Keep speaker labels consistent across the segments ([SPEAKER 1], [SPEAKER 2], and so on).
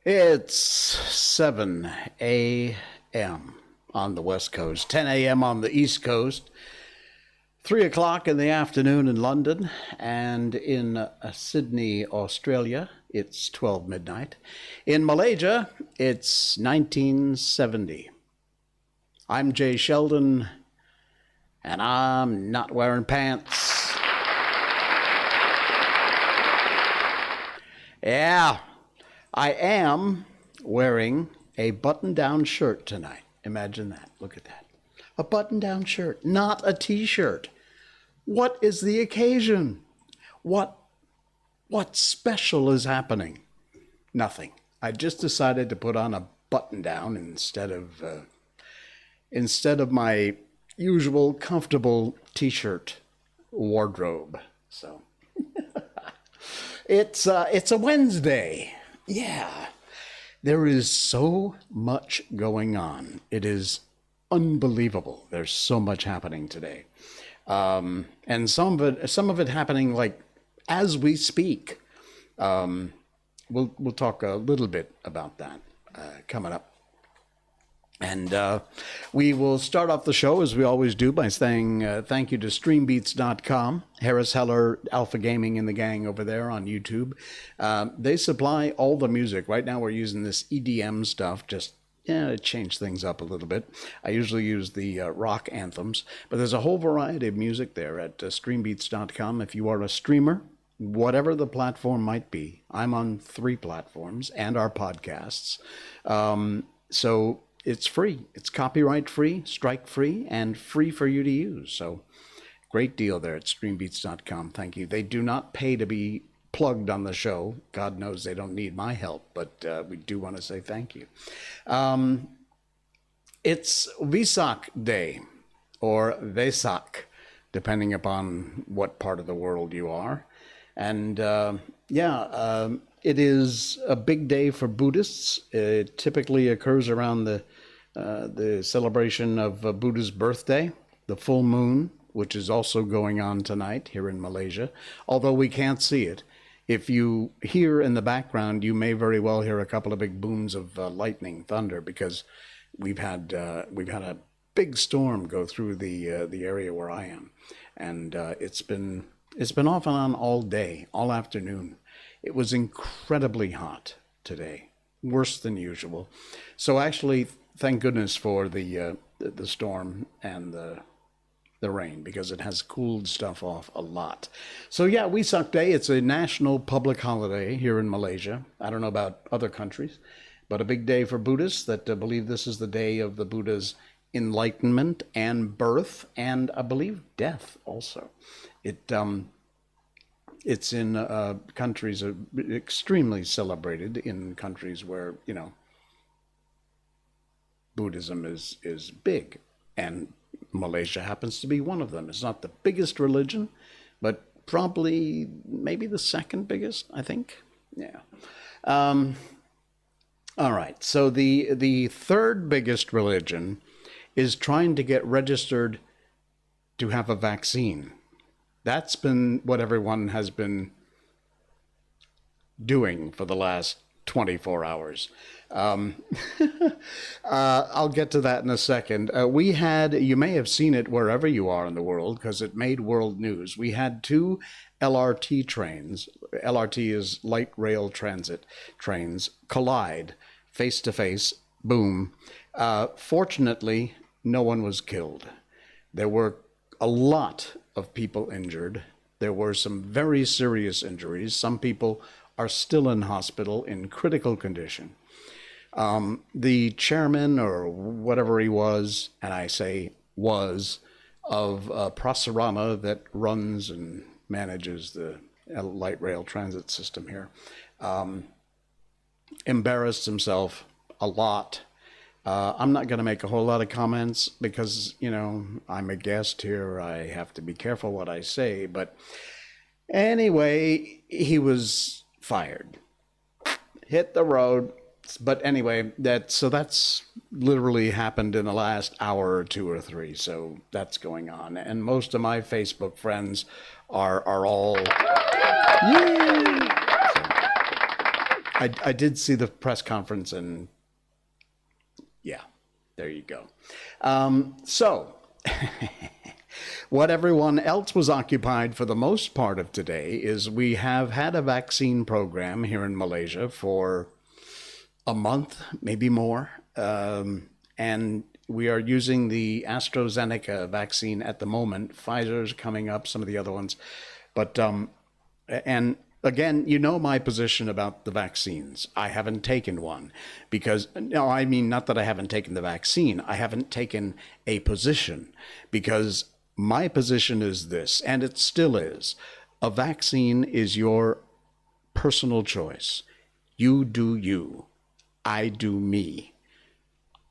[SPEAKER 1] It's 7 a.m. on the West Coast, 10 a.m. on the East Coast, 3 o'clock in the afternoon in London, and in Sydney, Australia, it's 12 midnight. In Malaysia, it's 1970. I'm Jay Sheldon, and I'm not wearing pants. Yeah. I am wearing a button-down shirt tonight. Imagine that. Look at that. A button-down shirt, not a t-shirt. What is the occasion? What special is happening? Nothing. I just decided to put on a button-down instead of my usual comfortable t-shirt wardrobe. So it's a Wednesday. Yeah, there is so much going on. It is unbelievable. There's so much happening today. And some of it happening like as we speak. We'll talk a little bit about that coming up. And we will start off the show, as we always do, by saying thank you to StreamBeats.com, Harris Heller, Alpha Gaming, and the gang over there on YouTube. They supply all the music. Right now we're using this EDM stuff, just to change things up a little bit. I usually use the rock anthems, but there's a whole variety of music there at StreamBeats.com. If you are a streamer, whatever the platform might be, I'm on 3 platforms and our podcasts. So it's free. It's copyright free, strike free, and free for you to use. So great deal there at StreamBeats.com. Thank you. They do not pay to be plugged on the show. God knows they don't need my help, but we do want to say thank you. It's Vesak Day, or Vesak, depending upon what part of the world you are. And it is a big day for Buddhists. It typically occurs around the celebration of Buddha's birthday, the full moon, which is also going on tonight here in Malaysia, although we can't see it. If you hear in the background, you may very well hear a couple of big booms of lightning, thunder, because we've had a big storm go through the area where I am, and it's been off and on all day, all afternoon. It was incredibly hot today, worse than usual. So actually, thank goodness for the storm and the rain, because it has cooled stuff off a lot. So yeah, Vesak Day. It's a national public holiday here in Malaysia. I don't know about other countries, but a big day for Buddhists that believe this is the day of the Buddha's enlightenment and birth, and I believe death also. It's in countries extremely celebrated in countries where, Buddhism is big, and Malaysia happens to be one of them. It's not the biggest religion, but probably maybe the second biggest, I think. Yeah. All right. So the third biggest religion is trying to get registered to have a vaccine. That's been what everyone has been doing for the last 24 hours. I'll get to that in a second. You may have seen it wherever you are in the world, because it made world news. We had 2 LRT trains. LRT is light rail transit trains, collide face to face, boom. Fortunately, no one was killed. There were a lot of people injured. There were some very serious injuries. Some people are still in hospital in critical condition. The chairman, or whatever he was, and I say was, of Prasarana, that runs and manages the light rail transit system here, embarrassed himself a lot. I'm not going to make a whole lot of comments because, you know, I'm a guest here. I have to be careful what I say. But anyway, he was fired. Hit the road. But anyway, that's literally happened in the last hour or two or three. So that's going on. And most of my Facebook friends are all, yay! So I did see the press conference, and yeah, there you go. So what everyone else was occupied for the most part of today is we have had a vaccine program here in Malaysia for a month, maybe more. And we are using the AstraZeneca vaccine at the moment. Pfizer's coming up, some of the other ones. But, and again, you know my position about the vaccines. I haven't taken one because, no, I mean, not that I haven't taken the vaccine. I haven't taken a position because my position is this, and it still is. A vaccine is your personal choice. You do you. I do me.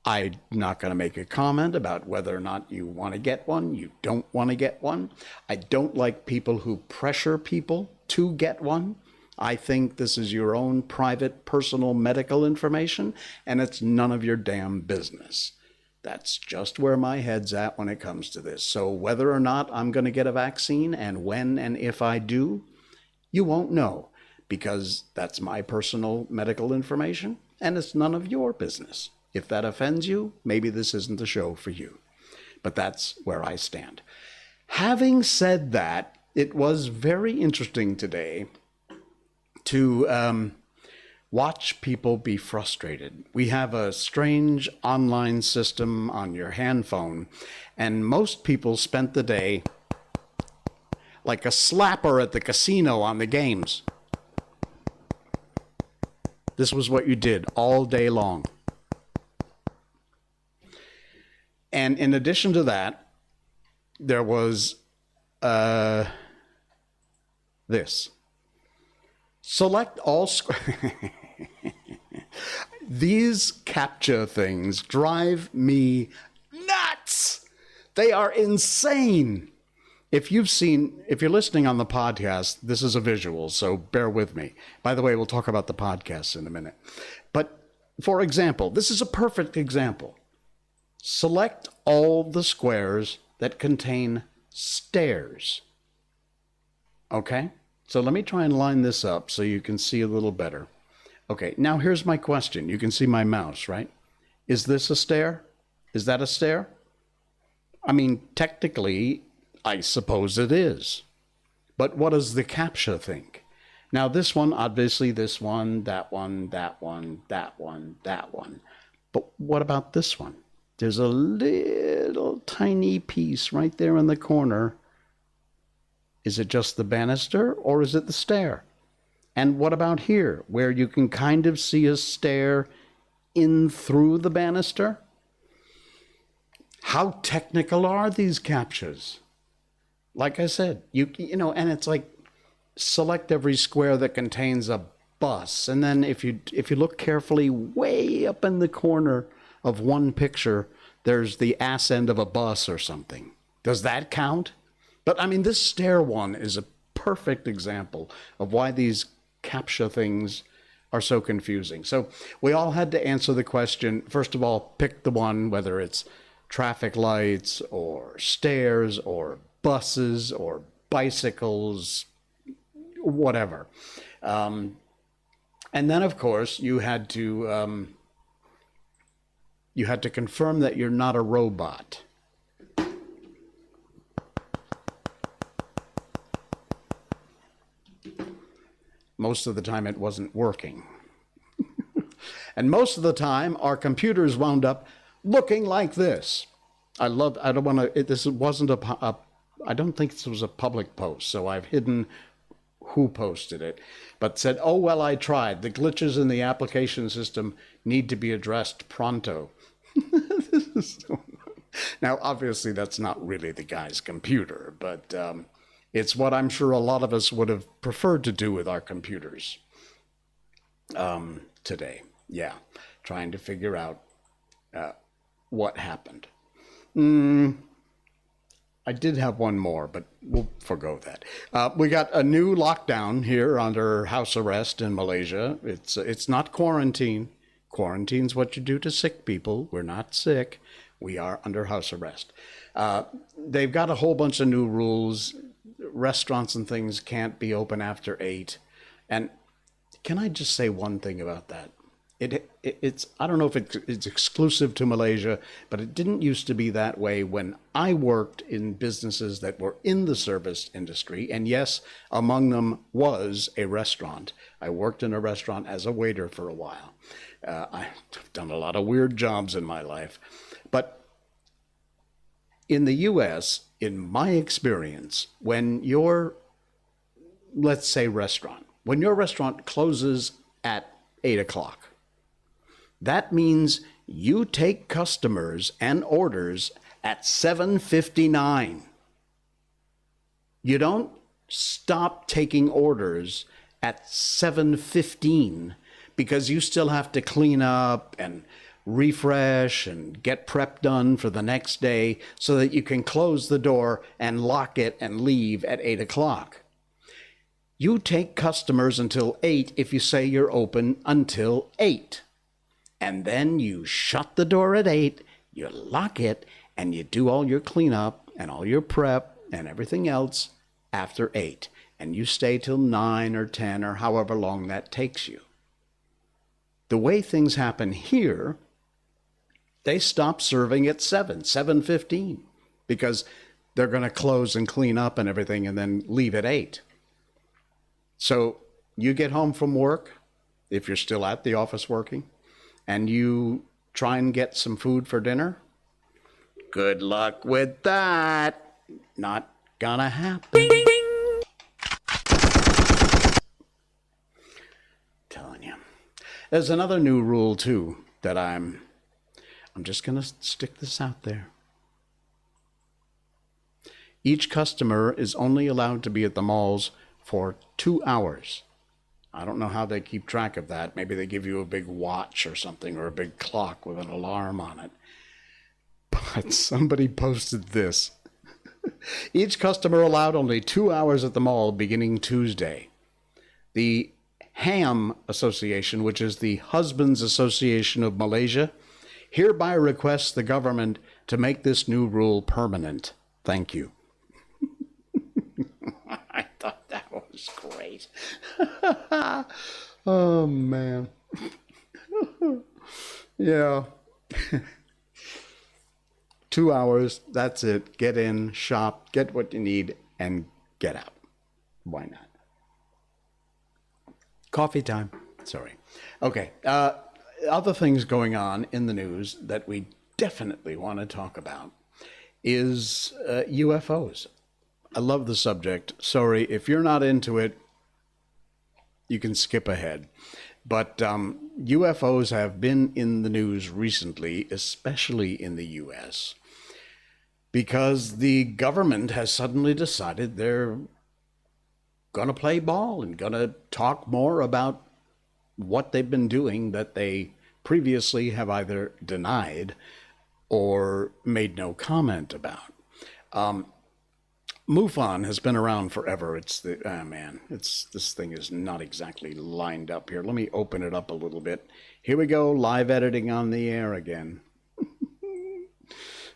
[SPEAKER 1] I'm not going to make a comment about whether or not you want to get one, you don't want to get one. I don't like people who pressure people to get one. I think this is your own private, personal medical information, and it's none of your damn business. That's just where my head's at when it comes to this. So whether or not I'm going to get a vaccine, and when and if I do, you won't know, because that's my personal medical information, and it's none of your business. If that offends you, maybe this isn't the show for you. But that's where I stand. Having said that, it was very interesting today to watch people be frustrated. We have a strange online system on your handphone, and most people spent the day like a slapper at the casino on the games. This was what you did all day long. And in addition to that, there was this. Select all These CAPTCHA things drive me nuts. They are insane. If you're listening on the podcast, this is a visual, so bear with me. By the way, we'll talk about the podcasts in a minute. But for example, this is a perfect example. Select all the squares that contain stairs. Okay? So let me try and line this up so you can see a little better. Okay, now here's my question. You can see my mouse, right? Is this a stair? Is that a stair? I mean, technically, I suppose it is. But what does the CAPTCHA think? Now this one, obviously this one, that one, that one, that one, that one. But what about this one? There's a little tiny piece right there in the corner. Is it just the banister or is it the stair? And what about here, where you can kind of see a stair in through the banister? How technical are these CAPTCHAs? Like I said, you know, and it's like select every square that contains a bus. And then if you look carefully, way up in the corner of one picture, there's the ass end of a bus or something. Does that count? But I mean, this stair one is a perfect example of why these CAPTCHA things are so confusing. So we all had to answer the question, first of all, pick the one, whether it's traffic lights or stairs or buses or bicycles, whatever. And then, of course, you had to confirm that you're not a robot. Most of the time it wasn't working. And most of the time our computers wound up looking like this. This wasn't a I don't think this was a public post, so I've hidden who posted it, but said, "Oh, well, I tried. The glitches in the application system need to be addressed pronto." Now, obviously, that's not really the guy's computer, but it's what I'm sure a lot of us would have preferred to do with our computers today. Yeah, trying to figure out what happened. I did have one more, but we'll forgo that. We got a new lockdown here under house arrest in Malaysia. It's not quarantine. Quarantine's what you do to sick people. We're not sick. We are under house arrest. They've got a whole bunch of new rules. Restaurants and things can't be open after 8. And can I just say one thing about that? It's I don't know if it's exclusive to Malaysia, but it didn't used to be that way when I worked in businesses that were in the service industry. And yes, among them was a restaurant. I worked in a restaurant as a waiter for a while. I've done a lot of weird jobs in my life. But in the US, in my experience, when your, let's say, when your restaurant closes at 8 o'clock, that means you take customers and orders at 7:59. You don't stop taking orders at 7:15 because you still have to clean up and refresh and get prep done for the next day so that you can close the door and lock it and leave at 8 o'clock. You take customers until 8 if you say you're open until 8. And then you shut the door at 8, you lock it, and you do all your cleanup and all your prep and everything else after 8. And you stay till 9 or 10 or however long that takes you. The way things happen here, they stop serving at 7:15, because they're going to close and clean up and everything and then leave at 8. So you get home from work, if you're still at the office working, and you try and get some food for dinner, good luck with that. Not gonna happen. Telling you. There's another new rule too that I'm just gonna stick this out there. Each customer is only allowed to be at the malls for 2 hours. I don't know how they keep track of that. Maybe they give you a big watch or something, or a big clock with an alarm on it. But somebody posted this. Each customer allowed only 2 hours at the mall beginning Tuesday. The HAM Association, which is the Husbands Association of Malaysia, hereby requests the government to make this new rule permanent. Thank you. I thought that was great. Oh, man. Yeah. 2 hours, that's it. Get in, shop, get what you need, and get out. Why not? Coffee time. Sorry. Okay. Other things going on in the news that we definitely want to talk about is UFOs. I love the subject. Sorry, if you're not into it, you can skip ahead. But UFOs have been in the news recently, especially in the US, because the government has suddenly decided they're going to play ball and going to talk more about what they've been doing that they previously have either denied or made no comment about. MUFON has been around forever. It's the, this thing is not exactly lined up here. Let me open it up a little bit. Here we go, live editing on the air again.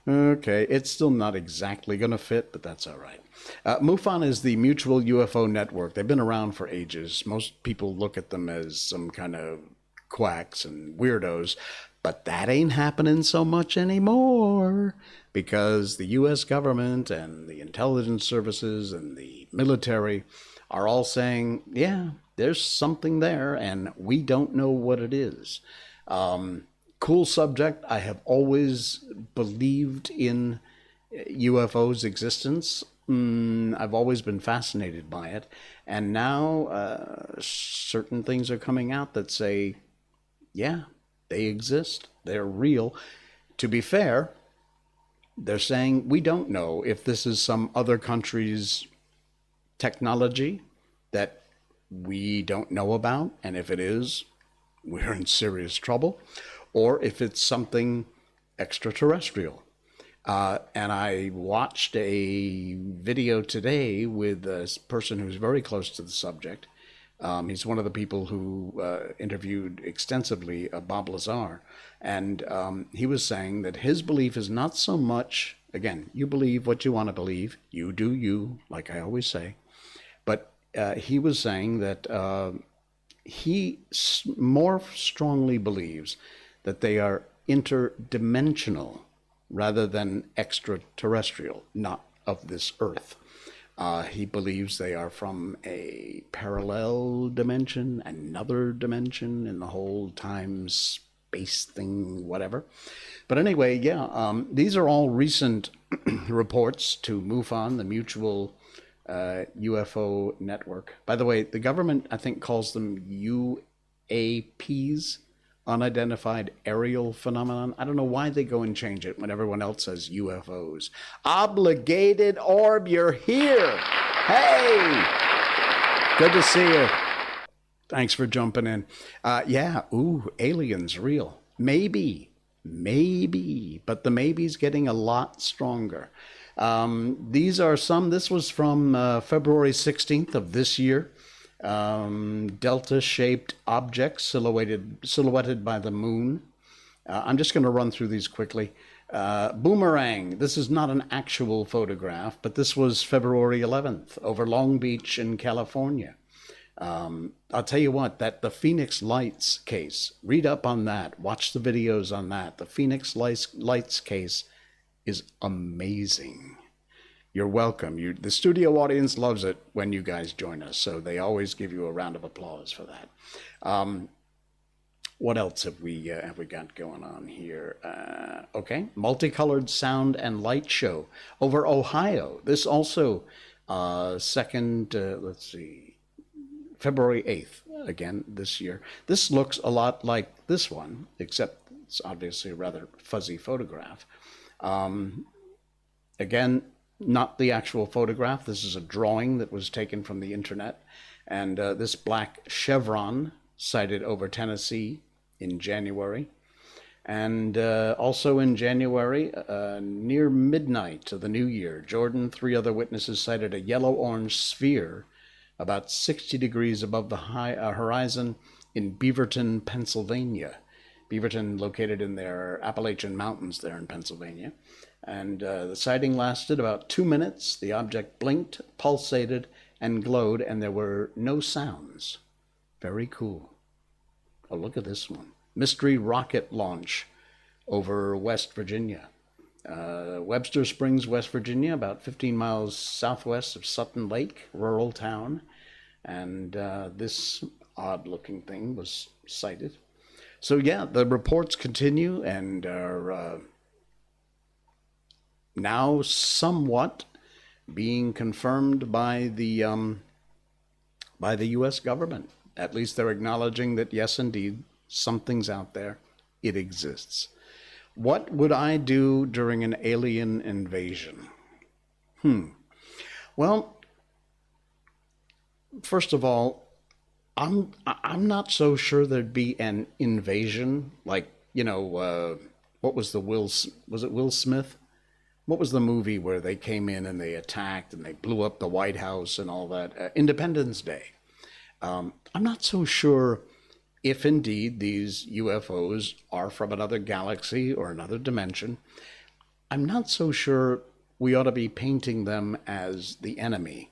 [SPEAKER 1] Okay, it's still not exactly going to fit, but that's all right. MUFON is the Mutual UFO Network. They've been around for ages. Most people look at them as some kind of quacks and weirdos, but that ain't happening so much anymore, because the U.S. government and the intelligence services and the military are all saying, yeah, there's something there, and we don't know what it is. Cool subject. I have always believed in UFOs' existence. I've always been fascinated by it. And now certain things are coming out that say, yeah, they exist. They're real. To be fair, they're saying we don't know if this is some other country's technology that we don't know about. And if it is, we're in serious trouble. Or if it's something extraterrestrial. And I watched a video today with a person who's very close to the subject. He's one of the people who interviewed extensively Bob Lazar. And he was saying that his belief is not so much, again, you believe what you want to believe. You do you, like I always say. But he was saying that he more strongly believes that they are interdimensional rather than extraterrestrial, not of this earth. He believes they are from a parallel dimension, another dimension in the whole time space thing, whatever. But anyway, yeah, these are all recent reports to MUFON, the Mutual UFO Network. By the way, the government, I think, calls them UAPs, unidentified aerial phenomenon. I don't know why they go and change it when everyone else says UFOs. Obligated Orb, you're here. Hey, good to see you. Thanks for jumping in. Yeah, aliens, real. Maybe, but the maybe's getting a lot stronger. These are some, this was from February 16th of this year. Delta-shaped objects silhouetted by the moon. I'm just going to run through these quickly. Boomerang. This is not an actual photograph, but this was February 11th over Long Beach in California. I'll tell you what, the Phoenix Lights case, read up on that, watch the videos on that. The Phoenix Lights case is amazing. You're welcome. The studio audience loves it when you guys join us, so they always give you a round of applause for that. What else have we got going on here? Okay, multicolored sound and light show over Ohio. This also second, let's see, February 8th, again, this year. This looks a lot like this one, except it's obviously a rather fuzzy photograph. Again, not the actual photograph. This is a drawing that was taken from the internet. And this black chevron sighted over Tennessee in January. And also in January, near midnight of the new year, Jordan, 3 other witnesses sighted a yellow-orange sphere about 60 degrees above the horizon in Beaverton, Pennsylvania. Beaverton located in their Appalachian Mountains there in Pennsylvania. And the sighting lasted about 2 minutes. The object blinked, pulsated, and glowed, and there were no sounds. Very cool. Oh, look at this one. Mystery rocket launch over West Virginia. Webster Springs, West Virginia, about 15 miles southwest of Sutton Lake, rural town. And this odd-looking thing was sighted. So, yeah, the reports continue and are now somewhat being confirmed by the U.S. government. At least they're acknowledging that, yes, indeed, something's out there. It exists. What would I do during an alien invasion? Well, first of all, I'm not so sure there'd be an invasion like, what was was it Will Smith? What was the movie where they came in and they attacked and they blew up the White House and all that? Independence Day. I'm not so sure if indeed these UFOs are from another galaxy or another dimension. I'm not so sure we ought to be painting them as the enemy.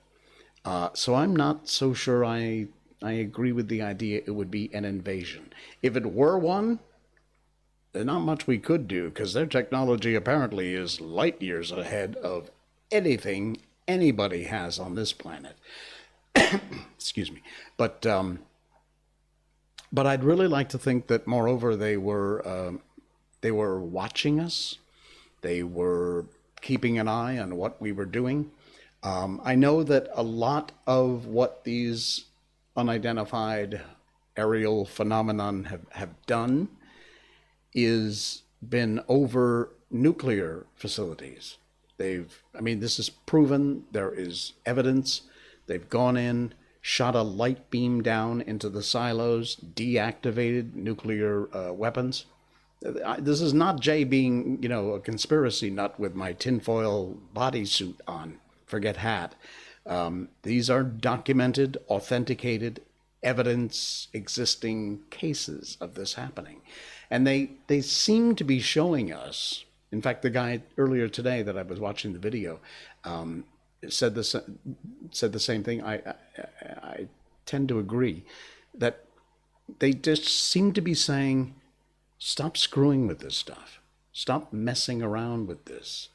[SPEAKER 1] So I'm not so sure I agree with the idea it would be an invasion. If it were one, there's not much we could do because their technology apparently is light years ahead of anything anybody has on this planet. Excuse me. But I'd really like to think that, moreover, they were watching us. They were keeping an eye on what we were doing. I know that a lot of what these unidentified aerial phenomenon have done is been over nuclear facilities. This is proven. There is evidence. They've gone in, shot a light beam down into the silos, deactivated nuclear weapons. This is not Jay being, a conspiracy nut with my tinfoil bodysuit on. Forget hat. These are documented, authenticated, evidence existing cases of this happening. And they seem to be showing us, in fact, the guy earlier today that I was watching the video said the same thing. I tend to agree that they just seem to be saying, stop screwing with this stuff. Stop messing around with this.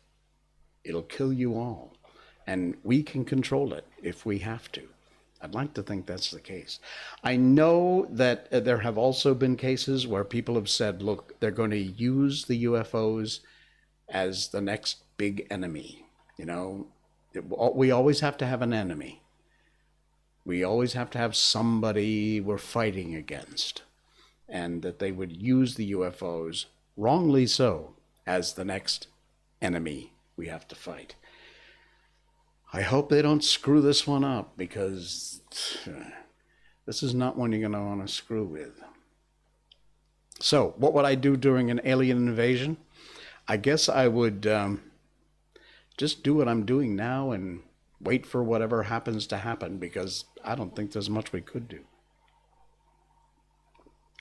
[SPEAKER 1] It'll kill you all. And we can control it if we have to. I'd like to think that's the case. I know that there have also been cases where people have said, look, they're going to use the UFOs as the next big enemy. We always have to have an enemy. We always have to have somebody we're fighting against. And that they would use the UFOs, wrongly so, as the next enemy we have to fight. I hope they don't screw this one up, because this is not one you're going to want to screw with. So, what would I do during an alien invasion? I guess I would just do what I'm doing now and wait for whatever happens to happen, because I don't think there's much we could do.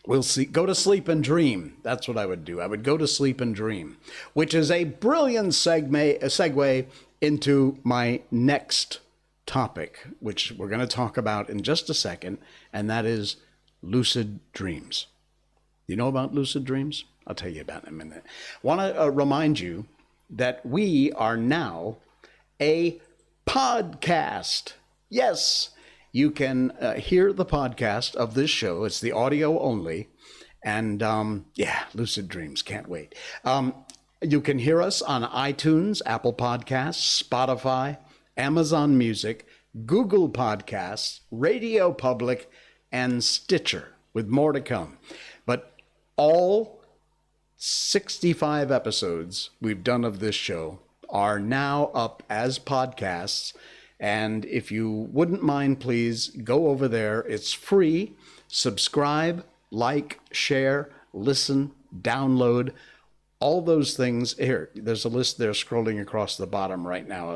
[SPEAKER 1] We'll see. Go to sleep and dream. That's what I would do. I would go to sleep and dream, which is a brilliant segue into my next topic, which we're going to talk about in just a second, and that is lucid dreams. You know about lucid dreams? I'll tell you about it in a minute. I want to remind you that we are now a podcast. Yes, you can hear the podcast of this show. It's the audio only. And lucid dreams. Can't wait. You can hear us on iTunes, Apple Podcasts, Spotify, Amazon Music, Google Podcasts, Radio Public, and Stitcher, with more to come. But all 65 episodes we've done of this show are now up as podcasts. And if you wouldn't mind, please go over there. It's free. Subscribe, like, share, listen, download, all those things. Here, there's a list there scrolling across the bottom right now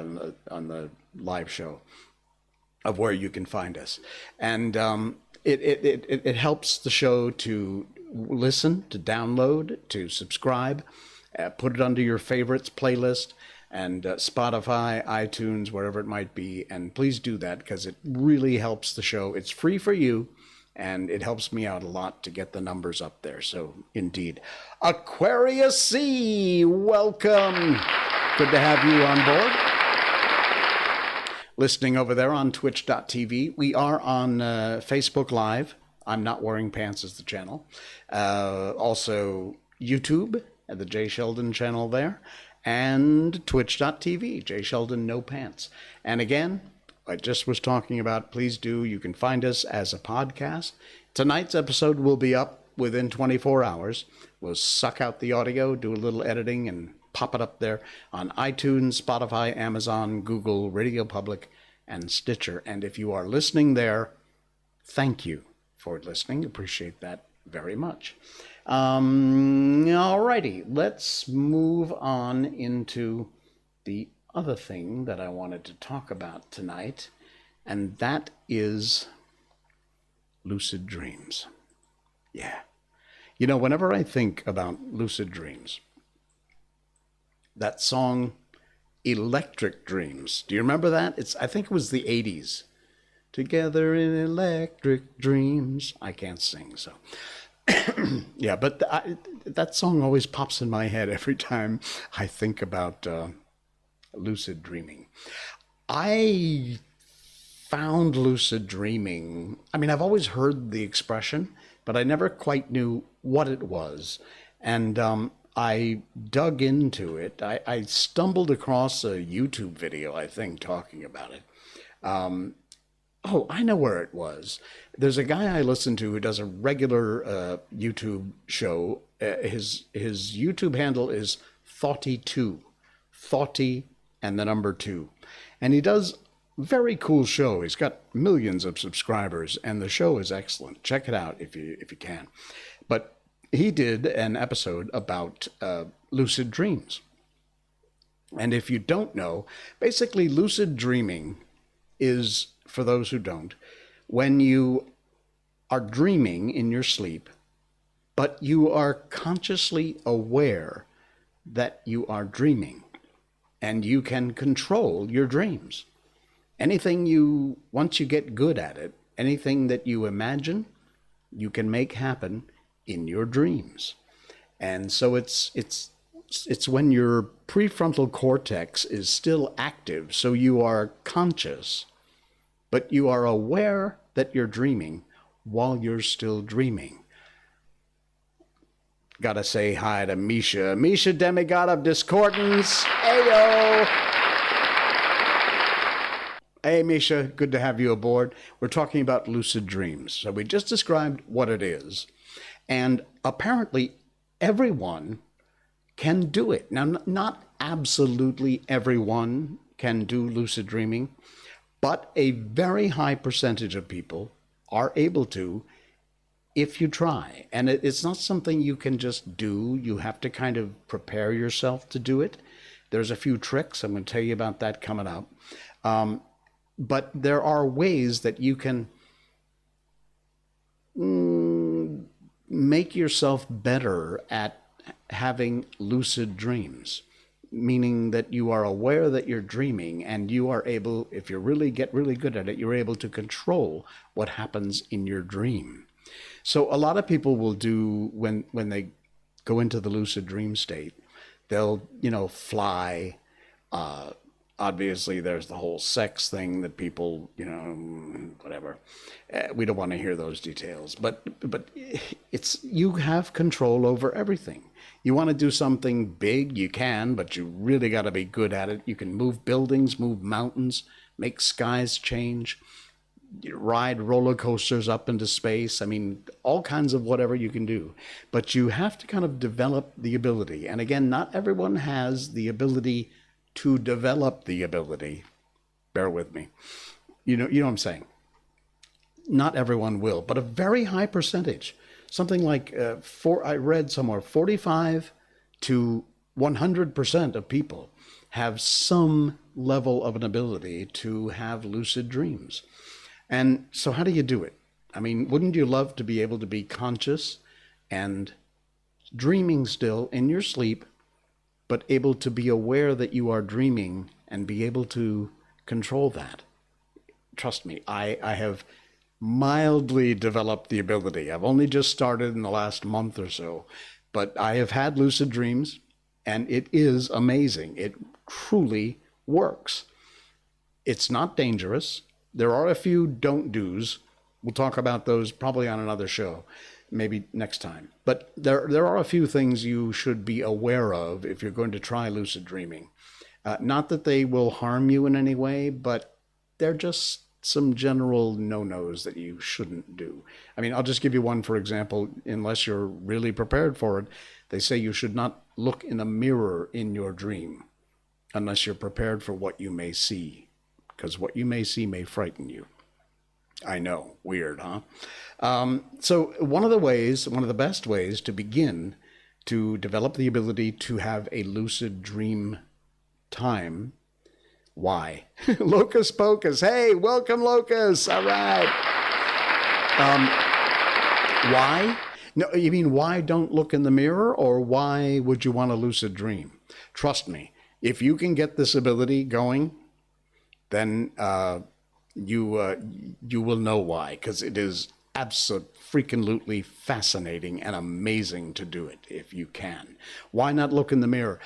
[SPEAKER 1] on the live show of where you can find us. And it helps the show to listen, to download, to subscribe, put it under your favorites playlist, and Spotify, iTunes, wherever it might be. And please do that, because it really helps the show. It's free for you, and it helps me out a lot to get the numbers up there. So, indeed. Aquarius C, welcome. Good to have you on board. Listening over there on twitch.tv. We are on Facebook Live. I'm Not Wearing Pants is the channel. Also, YouTube, at the Jay Sheldon channel there. And twitch.tv, Jay Sheldon No Pants. And again, I just was talking about, please do, you can find us as a podcast. Tonight's episode will be up within 24 hours. We'll suck out the audio, do a little editing, and pop it up there on iTunes, Spotify, Amazon, Google, Radio Public, and Stitcher. And if you are listening there, thank you for listening. Appreciate that very much. Alrighty, let's move on into the other thing that I wanted to talk about tonight, and that is lucid dreams. Yeah. You know, whenever I think about lucid dreams, that song Electric Dreams, do you remember that? I think it was the 80s. Together in electric dreams. I can't sing, so. Yeah, but that song always pops in my head every time I think about lucid dreaming. I found lucid dreaming, I've always heard the expression, but I never quite knew what it was. And I dug into it. I stumbled across a YouTube video, I think, talking about it. Oh, I know where it was. There's a guy I listen to who does a regular YouTube show. His YouTube handle is Thoughty2, Thoughty and the number 2, and he does very cool show. He's got millions of subscribers, and the show is excellent. Check it out if you can. But he did an episode about lucid dreams, and if you don't know, basically lucid dreaming is, for those who don't, when you are dreaming in your sleep, but you are consciously aware that you are dreaming, and you can control your dreams. Anything once you get good at it, anything that you imagine, you can make happen in your dreams. And so it's when your prefrontal cortex is still active, so you are conscious, but you are aware that you're dreaming while you're still dreaming. Gotta say hi to Misha. Misha, demigod of discordance. Ayo! Hey, Misha, good to have you aboard. We're talking about lucid dreams. So we just described what it is. And apparently everyone can do it. Now, not absolutely everyone can do lucid dreaming, but a very high percentage of people are able to if you try. And it's not something you can just do. You have to kind of prepare yourself to do it. There's a few tricks. I'm going to tell you about that coming up. But there are ways that you can make yourself better at having lucid dreams, meaning that you are aware that you're dreaming, and you are able, if you really get really good at it, you're able to control what happens in your dream. So a lot of people will do, when they go into the lucid dream state, they'll, fly. Obviously, there's the whole sex thing that people, whatever. We don't want to hear those details. But you have control over everything. You want to do something big, you can, but you really got to be good at it. You can move buildings, move mountains, make skies change, ride roller coasters up into space. I mean, all kinds of whatever you can do. But you have to kind of develop the ability. And again, not everyone has the ability to develop the ability. Bear with me. You know what I'm saying? Not everyone will, but a very high percentage. Something like, I read somewhere, 45 to 100% of people have some level of an ability to have lucid dreams. And so how do you do it? I mean, wouldn't you love to be able to be conscious and dreaming still in your sleep, but able to be aware that you are dreaming and be able to control that? Trust me, I have mildly developed the ability. I've only just started in the last month or so, but I have had lucid dreams, and it is amazing. It truly works. It's not dangerous. There are a few don't do's. We'll talk about those probably on another show, maybe next time. But there are a few things you should be aware of if you're going to try lucid dreaming. Not that they will harm you in any way, but they're just some general no-nos that you shouldn't do. I mean, I'll just give you one, for example. Unless you're really prepared for it, they say you should not look in a mirror in your dream unless you're prepared for what you may see, because what you may see may frighten you. I know, weird, huh? So one of the best ways to begin to develop the ability to have a lucid dream time. Why? Locus Pocus. Hey, welcome, Locus. All right. Why? No, you mean why don't look in the mirror, or why would you want a lucid dream? Trust me, if you can get this ability going, then you will know why, because it is absolutely fascinating and amazing to do it if you can. Why not look in the mirror?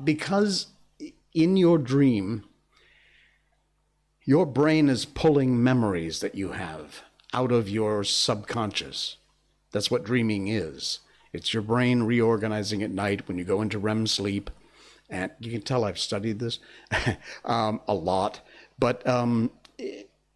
[SPEAKER 1] Because in your dream, your brain is pulling memories that you have out of your subconscious. That's what dreaming is. It's your brain reorganizing at night when you go into REM sleep. And you can tell I've studied this a lot. But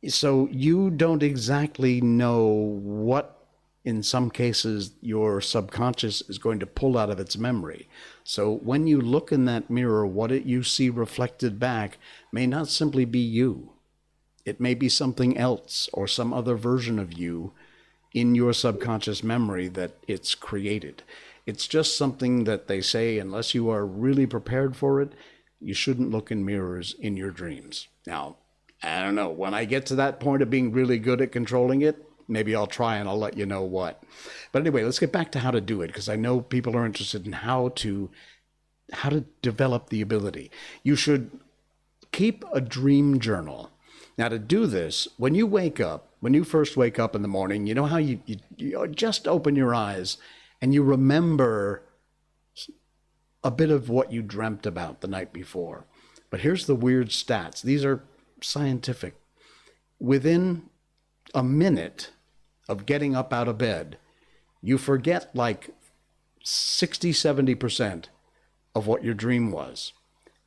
[SPEAKER 1] so you don't exactly know what, in some cases, your subconscious is going to pull out of its memory. So when you look in that mirror, what you see reflected back may not simply be you. It may be something else or some other version of you in your subconscious memory that it's created. It's just something that they say, unless you are really prepared for it, you shouldn't look in mirrors in your dreams. Now, I don't know, when I get to that point of being really good at controlling it, maybe I'll try and I'll let you know what. But anyway, let's get back to how to do it, because I know people are interested in how to develop the ability. You should keep a dream journal. Now, to do this, when you wake up, when you first wake up in the morning, you know how you just open your eyes and you remember a bit of what you dreamt about the night before. But here's the weird stats. These are scientific. Within a minute of getting up out of bed, you forget like 60-70% of what your dream was.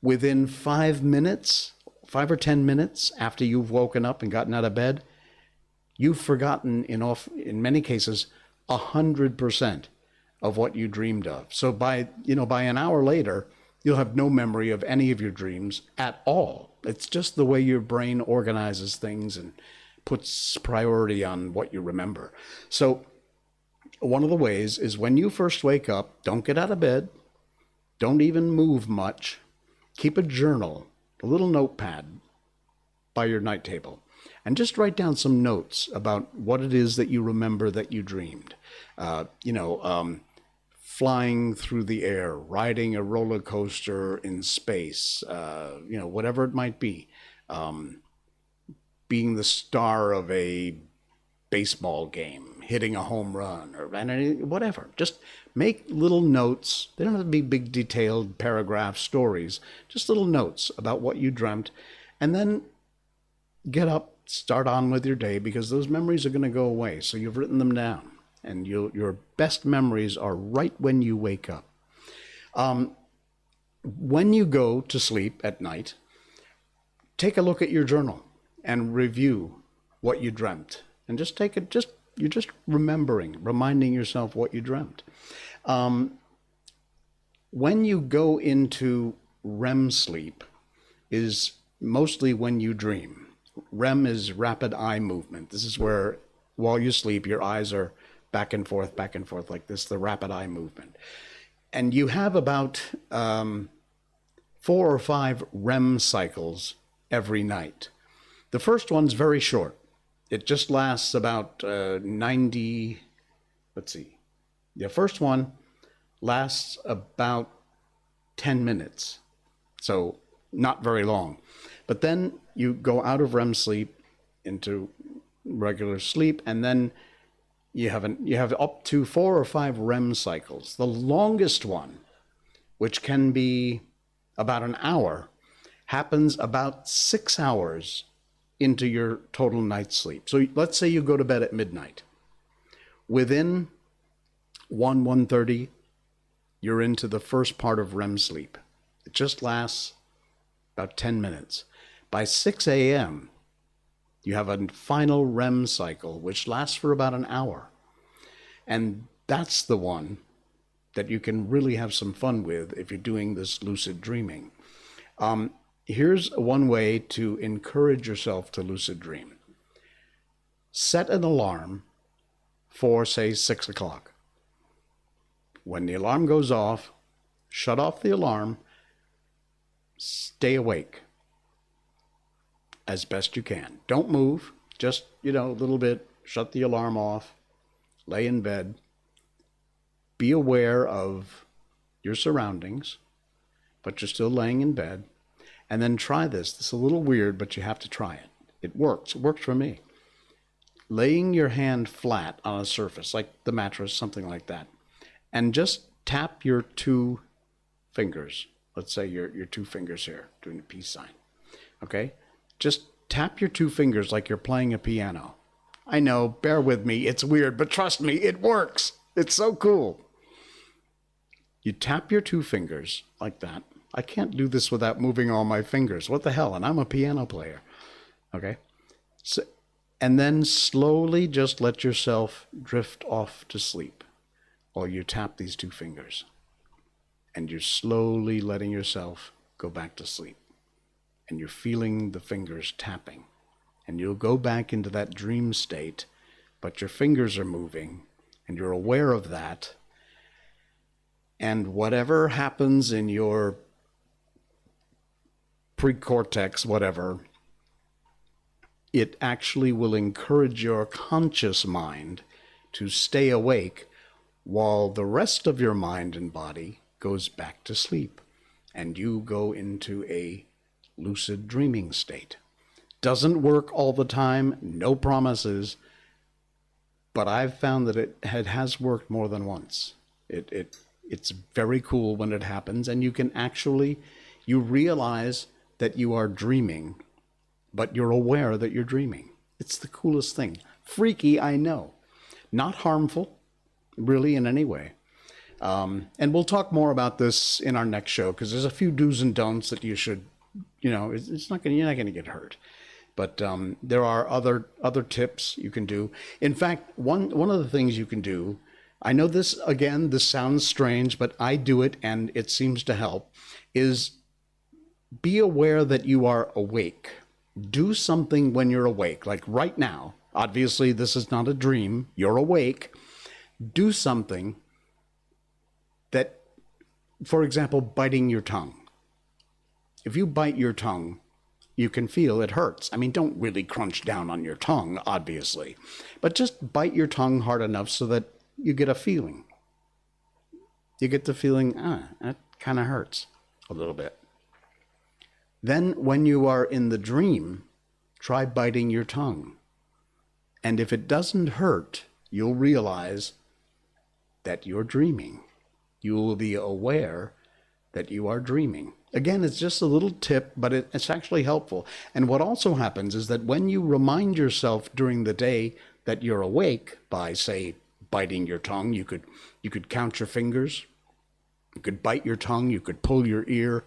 [SPEAKER 1] Within 5 minutes, 5 or 10 minutes after you've woken up and gotten out of bed, you've forgotten, in many cases, 100% of what you dreamed of. So by an hour later, you'll have no memory of any of your dreams at all. It's just the way your brain organizes things and puts priority on what you remember. So one of the ways is, when you first wake up, don't get out of bed, don't even move much, keep a journal, a little notepad by your night table, and just write down some notes about what it is that you remember that you dreamed. Flying through the air, riding a roller coaster in space, whatever it might be. Being the star of a baseball game, hitting a home run, or whatever. Just make little notes. They don't have to be big, detailed paragraph stories. Just little notes about what you dreamt. And then get up, start on with your day, because those memories are going to go away. So you've written them down. And your best memories are right when you wake up. When you go to sleep at night, take a look at your journal and review what you dreamt. And you're just reminding yourself what you dreamt. When you go into REM sleep is mostly when you dream. REM is rapid eye movement. This is where, while you sleep, your eyes are back and forth like this, the rapid eye movement. And you have about 4 or 5 REM cycles every night. The first one's very short. It just lasts about 90, let's see. The first one lasts about 10 minutes. So not very long. But then you go out of REM sleep into regular sleep, and then you have up to 4 or 5 REM cycles. The longest one, which can be about an hour, happens about 6 hours into your total night's sleep. So let's say you go to bed at midnight. Within 1:30, you're into the first part of REM sleep. It just lasts about 10 minutes. By 6 a.m., you have a final REM cycle, which lasts for about an hour. And that's the one that you can really have some fun with if you're doing this lucid dreaming. Here's one way to encourage yourself to lucid dream. Set an alarm for, say, 6 o'clock. When the alarm goes off, shut off the alarm, stay awake as best you can. Don't move, just, a little bit, shut the alarm off, lay in bed, be aware of your surroundings, but you're still laying in bed, and then try this. This is a little weird, but you have to try it. It works. It works for me. Laying your hand flat on a surface, like the mattress, something like that, and just tap your 2 fingers. Let's say your 2 fingers here, doing the peace sign. Okay? Just tap your 2 fingers like you're playing a piano. I know, bear with me, it's weird, but trust me, it works. It's so cool. You tap your two fingers like that. I can't do this without moving all my fingers. What the hell? And I'm a piano player. Okay? So, and then slowly just let yourself drift off to sleep while you tap these two fingers. And you're slowly letting yourself go back to sleep. And you're feeling the fingers tapping. And you'll go back into that dream state, but your fingers are moving, and you're aware of that. And whatever happens in your precortex, whatever, it actually will encourage your conscious mind to stay awake while the rest of your mind and body goes back to sleep. And you go into a lucid dreaming state. Doesn't work all the time, no promises, but I've found that it has worked more than once. It's very cool when it happens, and you can actually, you realize that you are dreaming, but you're aware that you're dreaming. It's the coolest thing. Freaky, I know. Not harmful, really, in any way. And we'll talk more about this in our next show, because there's a few do's and don'ts that you should, it's not gonna, you're not going to get hurt. But there are other tips you can do. In fact, one of the things you can do, I know this, again, this sounds strange, but I do it and it seems to help, is be aware that you are awake. Do something when you're awake, like right now. Obviously, this is not a dream. You're awake. Do something that, for example, biting your tongue. If you bite your tongue, you can feel it hurts. I mean, don't really crunch down on your tongue, obviously, but just bite your tongue hard enough so that you get a feeling. You get the feeling, that kind of hurts a little bit. Then when you are in the dream, try biting your tongue. And if it doesn't hurt, you'll realize that you're dreaming. You will be aware that you are dreaming. Again, it's just a little tip, but it's actually helpful. And what also happens is that when you remind yourself during the day that you're awake by, say, biting your tongue, you could count your fingers, you could bite your tongue, you could pull your ear,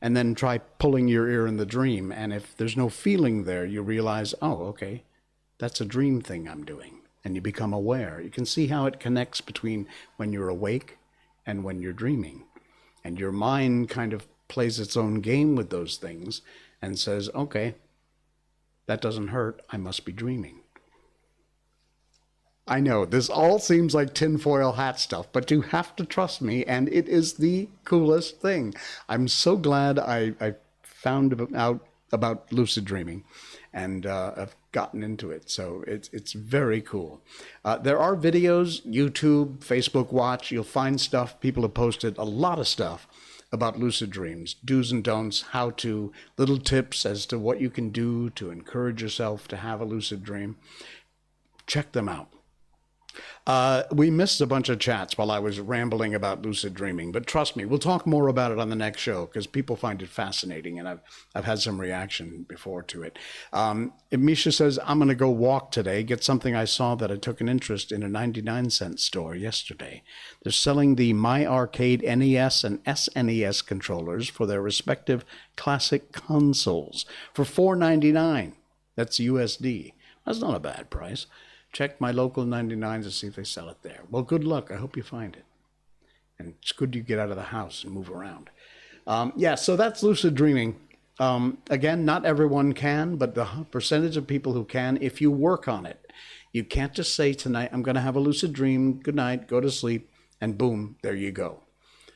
[SPEAKER 1] and then try pulling your ear in the dream. And if there's no feeling there, you realize, oh, okay, that's a dream thing I'm doing. And you become aware. You can see how it connects between when you're awake and when you're dreaming. And your mind kind of plays its own game with those things and says, okay, that doesn't hurt, I must be dreaming. I know, this all seems like tinfoil hat stuff, but you have to trust me, and it is the coolest thing. I'm so glad I found out about lucid dreaming, and I've gotten into it, so it's very cool. There are videos, YouTube, Facebook Watch, you'll find stuff. People have posted a lot of stuff about lucid dreams, do's and don'ts, how to, little tips as to what you can do to encourage yourself to have a lucid dream. Check them out. We missed a bunch of chats while I was rambling about lucid dreaming, but trust me, we'll talk more about it on the next show because people find it fascinating, and I've had some reaction before to it. Misha says, I'm going to go walk today, get something I saw that I took an interest in a 99-cent store yesterday. They're selling the My Arcade NES and SNES controllers for their respective classic consoles for $4.99. That's USD. That's not a bad price. Check my local 99 to see if they sell it there. Well, good luck. I hope you find it. And it's good you get out of the house and move around. Yeah, so that's lucid dreaming. Again, not everyone can, but the percentage of people who can, if you work on it. You can't just say tonight, I'm going to have a lucid dream, good night, go to sleep, and boom, there you go.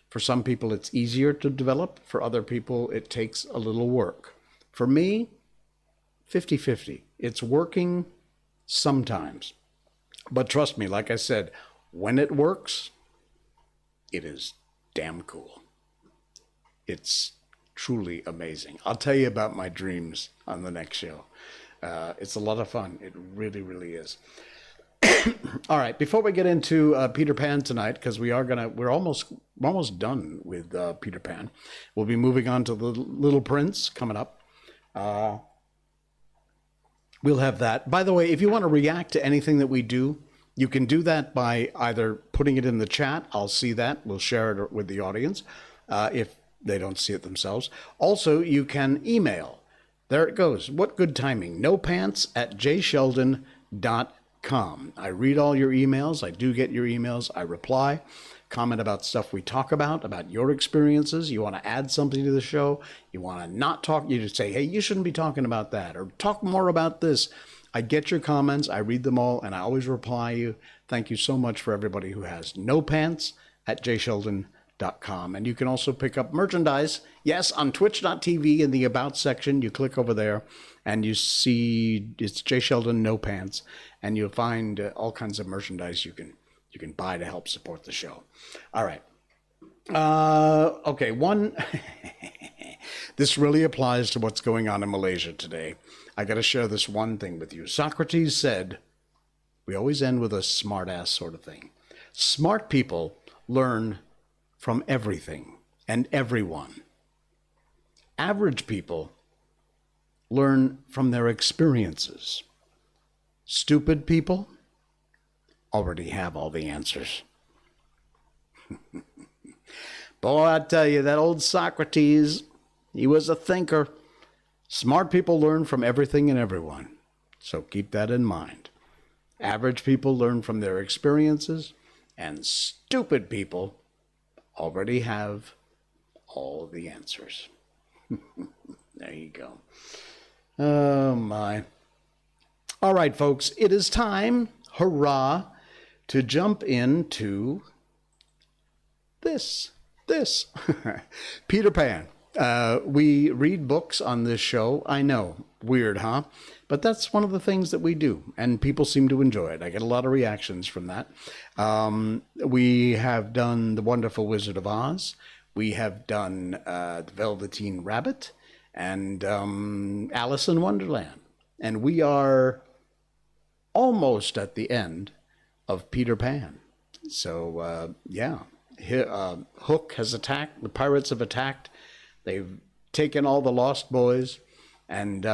[SPEAKER 1] For some people, it's easier to develop. For other people, it takes a little work. For me, 50-50. It's working sometimes. But trust me, like I said, when it works, it is damn cool. It's truly amazing. I'll tell you about my dreams on the next show. It's a lot of fun. It really, really is. All right, before we get into Peter Pan tonight, because we're almost done with Peter Pan. We'll be moving on to the Little Prince coming up. We'll have that. By the way, if you want to react to anything that we do, You can do that by either putting it in the chat. I'll see that. We'll share it with the audience if they don't see it themselves. Also, you can email. There it goes. What good timing. nopants@jsheldon.com. I read all your emails. I do get your emails. I reply. Comment about stuff we talk about your experiences. You want to add something to the show. You want to not talk. You just say, hey, you shouldn't be talking about that, or talk more about this. I get your comments. I read them all, and I always reply you. Thank you so much for everybody who has nopants@jsheldon.com. And you can also pick up merchandise. Yes, on twitch.tv in the About section, you click over there and you see it's J. Sheldon No Pants, and you'll find all kinds of merchandise you can buy to help support the show. All right. Okay, this really applies to what's going on in Malaysia today. I got to share this one thing with you. Socrates said, we always end with a smart-ass sort of thing. Smart people learn from everything and everyone. Average people learn from their experiences. Stupid people already have all the answers. Boy, I tell you, that old Socrates, he was a thinker. Smart people learn from everything and everyone. So keep that in mind. Average people learn from their experiences, and stupid people already have all the answers. There you go. Oh, my. All right, folks, it is time, hurrah, to jump into this. Peter Pan. We read books on this show. I know, weird, huh? But that's one of the things that we do, and people seem to enjoy it. I get a lot of reactions from that. We have done The Wonderful Wizard of Oz. We have done The Velveteen Rabbit and Alice in Wonderland. And we are almost at the end of Peter Pan. So, yeah. Hook has attacked. The pirates have attacked. They've taken all the lost boys. And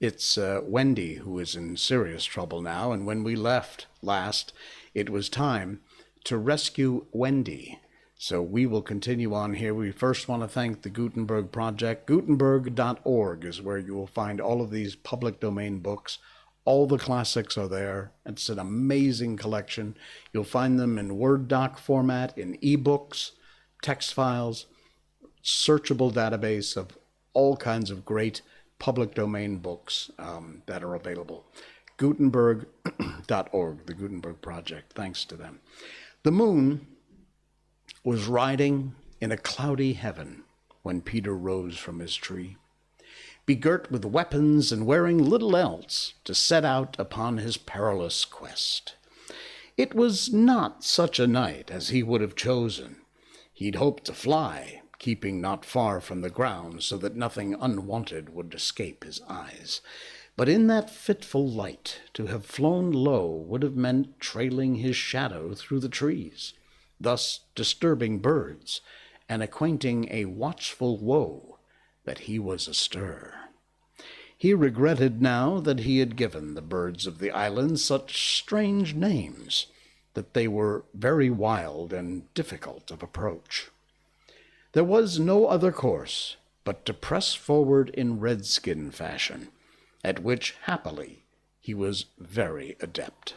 [SPEAKER 1] it's Wendy who is in serious trouble now. And when we left last, it was time to rescue Wendy. So we will continue on here. We first want to thank the Gutenberg Project. Gutenberg.org is where you will find all of these public domain books. All the classics are there. It's an amazing collection. You'll find them in Word doc format, in ebooks, text files, searchable database of all kinds of great public domain books that are available. Gutenberg.org, the Gutenberg Project. Thanks to them. The moon was riding in a cloudy heaven when Peter rose from his tree, begirt with weapons and wearing little else to set out upon his perilous quest. It was not such a night as he would have chosen. He'd hoped to fly, keeping not far from the ground so that nothing unwanted would escape his eyes. But in that fitful light, to have flown low would have meant trailing his shadow through the trees, thus disturbing birds and acquainting a watchful woe that he was astir. He regretted now that he had given the birds of the island such strange names, that they were very wild and difficult of approach. There was no other course but to press forward in redskin fashion, at which, happily, he was very adept.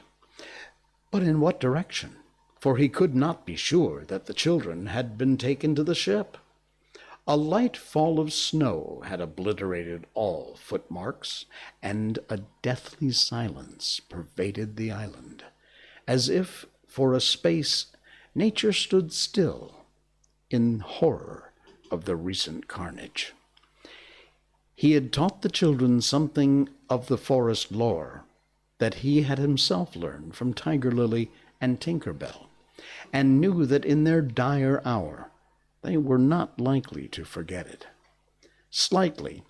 [SPEAKER 1] But in what direction? For he could not be sure that the children had been taken to the ship. A light fall of snow had obliterated all footmarks, and a deathly silence pervaded the island, as if for a space nature stood still in horror of the recent carnage. He had taught the children something of the forest lore that he had himself learned from Tiger Lily and Tinker Bell, and knew that in their dire hour they were not likely to forget it. Slightly,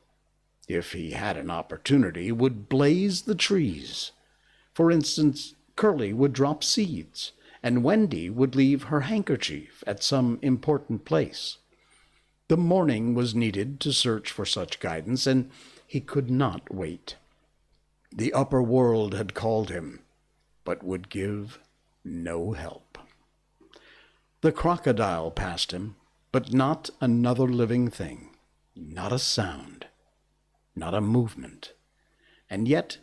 [SPEAKER 1] if he had an opportunity, would blaze the trees. For instance, Curly would drop seeds, and Wendy would leave her handkerchief at some important place. The morning was needed to search for such guidance, and he could not wait. The upper world had called him, but would give no help. The crocodile passed him, but not another living thing, not a sound, not a movement. And yet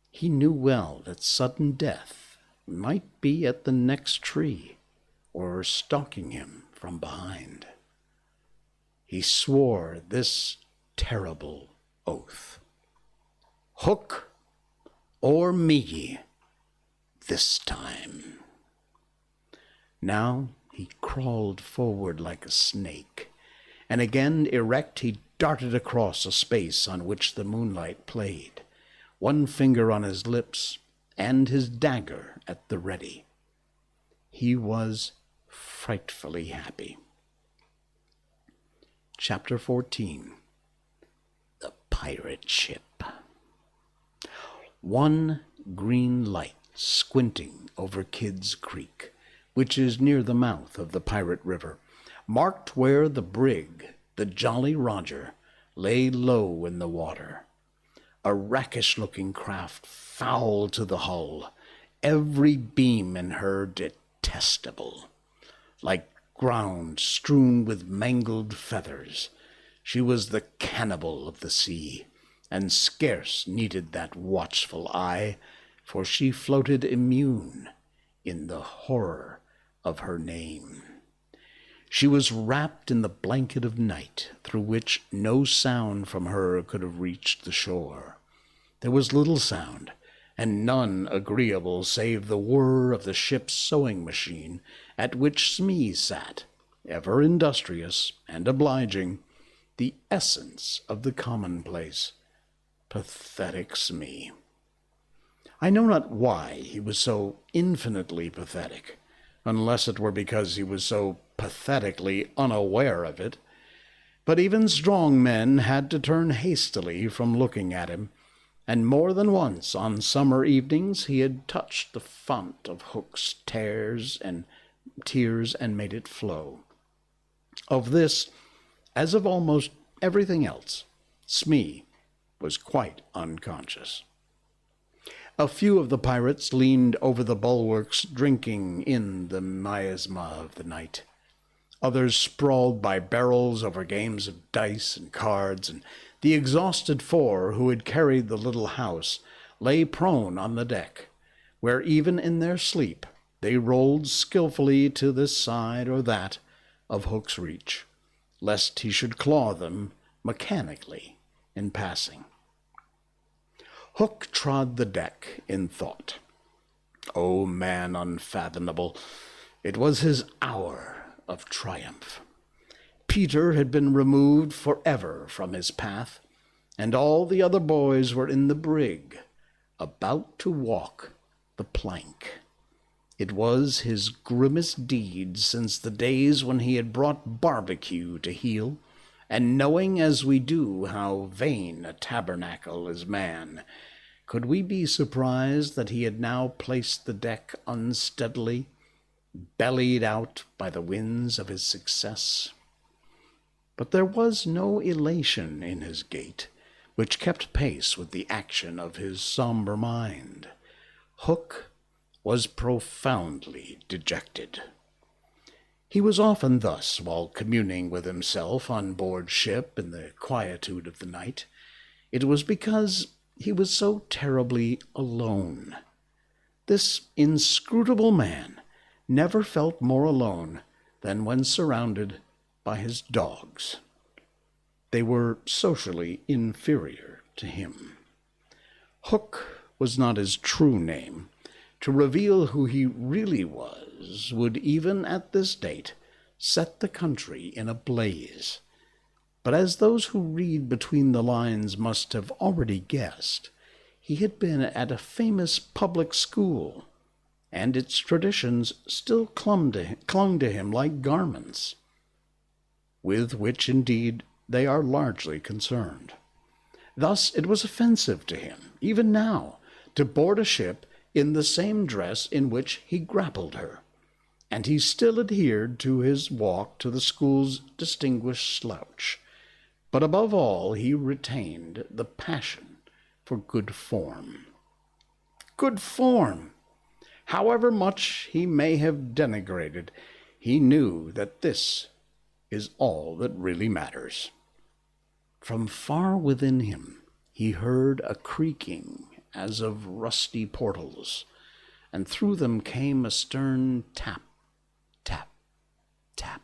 [SPEAKER 1] he knew well that sudden death might be at the next tree or stalking him from behind. He swore this terrible oath: "Hook or me this time." Now he crawled forward like a snake, and again erect he darted across a space on which the moonlight played, one finger on his lips and his dagger at the ready. He was frightfully happy. Chapter 14. The Pirate Ship. One green light squinting over Kidd's Creek, which is near the mouth of the Pirate River, marked where the brig, the Jolly Roger, lay low in the water. A rakish-looking craft, foul to the hull, every beam in her detestable. Like ground strewn with mangled feathers, she was the cannibal of the sea, and scarce needed that watchful eye, for she floated immune in the horror of her name. She was wrapped in the blanket of night, through which no sound from her could have reached the shore. There was little sound, and none agreeable save the whir of the ship's sewing machine, at which Smee sat, ever industrious and obliging, the essence of the commonplace. Pathetic Smee! I know not why he was so infinitely pathetic, unless it were because he was so pathetically unaware of it. But even strong men had to turn hastily from looking at him, and more than once on summer evenings he had touched the fount of Hook's tears and made it flow. Of this, as of almost everything else, Smee was quite unconscious. A few of the pirates leaned over the bulwarks, drinking in the miasma of the night. Others sprawled by barrels over games of dice and cards, and the exhausted four who had carried the little house lay prone on the deck, where even in their sleep they rolled skillfully to this side or that of Hook's reach, lest he should claw them mechanically in passing. Hook trod the deck in thought. O man unfathomable, it was his hour of triumph. Peter had been removed forever from his path, and all the other boys were in the brig, about to walk the plank. It was his grimmest deed since the days when he had brought barbecue to heel, and knowing as we do how vain a tabernacle is man, could we be surprised that he had now placed the deck unsteadily, bellied out by the winds of his success? But there was no elation in his gait, which kept pace with the action of his somber mind. Hook was profoundly dejected. He was often thus while communing with himself on board ship in the quietude of the night. It was because he was so terribly alone. This inscrutable man never felt more alone than when surrounded by his dogs. They were socially inferior to him. Hook was not his true name. To reveal who he really was would, even at this date, set the country in a blaze. But as those who read between the lines must have already guessed, he had been at a famous public school, and its traditions still clung to him like garments, with which indeed they are largely concerned. Thus it was offensive to him, even now, to board a ship in the same dress in which he grappled her, and he still adhered to his walk to the school's distinguished slouch. But above all he retained the passion for good form. Good form! However much he may have denigrated, he knew that this is all that really matters. From far within him, he heard a creaking as of rusty portals, and through them came a stern tap, tap, tap,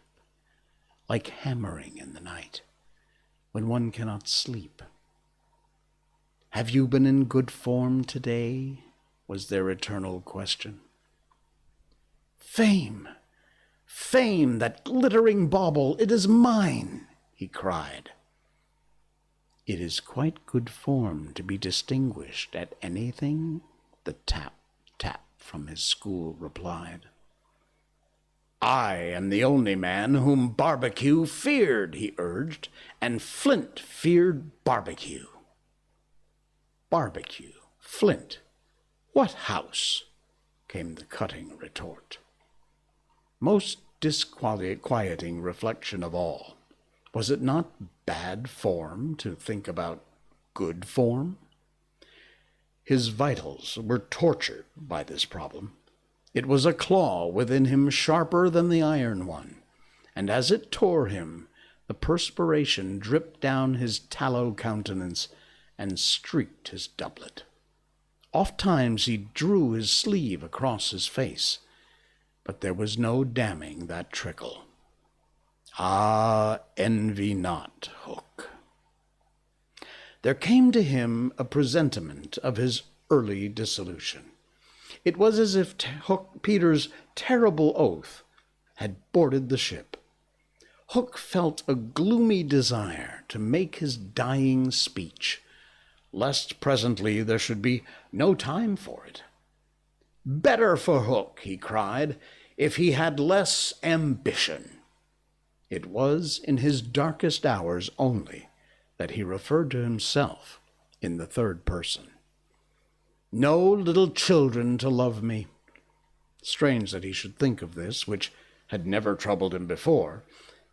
[SPEAKER 1] like hammering in the night, when one cannot sleep. "Have you been in good form today?" was their eternal question. "Fame! Fame, that glittering bauble, it is mine!" he cried. "It is quite good form to be distinguished at anything," the tap, tap from his school replied. "I am the only man whom Barbecue feared," he urged, "and Flint feared Barbecue." "Barbecue? Flint? What house?" came the cutting retort. Most disquieting reflection of all, was it not bad form to think about good form? His vitals were tortured by this problem. It was a claw within him sharper than the iron one, and as it tore him, the perspiration dripped down his tallow countenance and streaked his doublet. Ofttimes he drew his sleeve across his face, but there was no damming that trickle. Ah, envy not Hook. There came to him a presentiment of his early dissolution. It was as if Hook Peter's terrible oath had boarded the ship. Hook felt a gloomy desire to make his dying speech, lest presently there should be no time for it. Better for Hook, he cried, if he had less ambition. It was in his darkest hours only that he referred to himself in the third person. No little children to love me. Strange that he should think of this, which had never troubled him before.